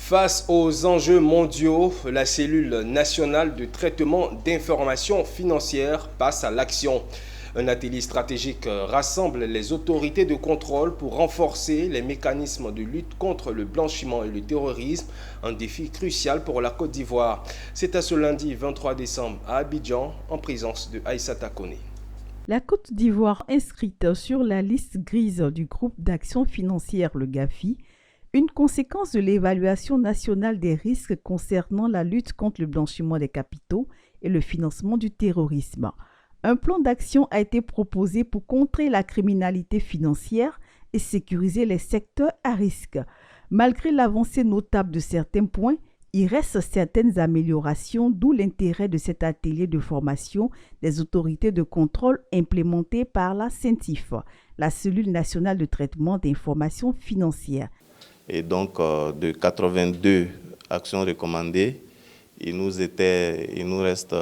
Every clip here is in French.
Face aux enjeux mondiaux, la cellule nationale de traitement d'informations financières passe à l'action. Un atelier stratégique rassemble les autorités de contrôle pour renforcer les mécanismes de lutte contre le blanchiment et le terrorisme, un défi crucial pour la Côte d'Ivoire. C'est à ce lundi 23 décembre à Abidjan, en présence de Aïssata Koné. La Côte d'Ivoire inscrite sur la liste grise du groupe d'action financière, le GAFI, une conséquence de l'évaluation nationale des risques concernant la lutte contre le blanchiment des capitaux et le financement du terrorisme. Un plan d'action a été proposé pour contrer la criminalité financière et sécuriser les secteurs à risque. Malgré l'avancée notable de certains points, il reste certaines améliorations, d'où l'intérêt de cet atelier de formation des autorités de contrôle implémenté par la CENTIF, la cellule nationale de traitement d'informations financières. Et donc, de 82 actions recommandées, il nous reste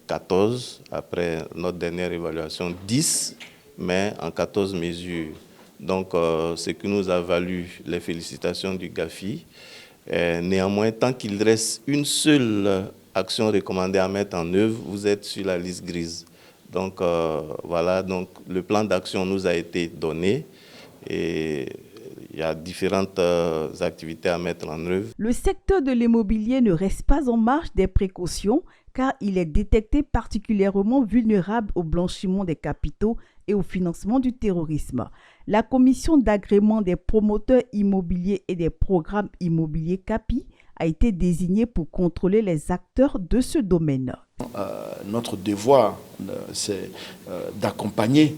14, après notre dernière évaluation, 10, mais en 14 mesures. Donc, ce qui nous a valu les félicitations du GAFI. Néanmoins, tant qu'il reste une seule action recommandée à mettre en œuvre, vous êtes sur la liste grise. Donc, voilà, donc, le plan d'action nous a été donné et il y a différentes activités à mettre en œuvre. Le secteur de l'immobilier ne reste pas en marge des précautions car il est détecté particulièrement vulnérable au blanchiment des capitaux et au financement du terrorisme. La commission d'agrément des promoteurs immobiliers et des programmes immobiliers CAPI a été désignée pour contrôler les acteurs de ce domaine. Notre devoir, c'est d'accompagner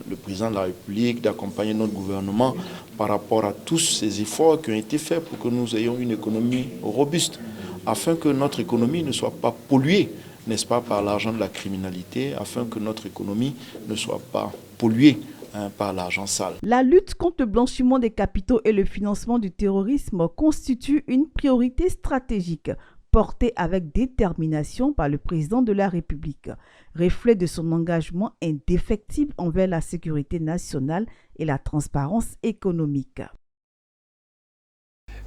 le président de la République, d'accompagner notre gouvernement par rapport à tous ces efforts qui ont été faits pour que nous ayons une économie robuste, afin que notre économie ne soit pas polluée, n'est-ce pas, par l'argent de la criminalité, afin que notre économie ne soit pas polluée par l'argent sale. La lutte contre le blanchiment des capitaux et le financement du terrorisme constitue une priorité stratégique portée avec détermination par le président de la République, reflet de son engagement indéfectible envers la sécurité nationale et la transparence économique.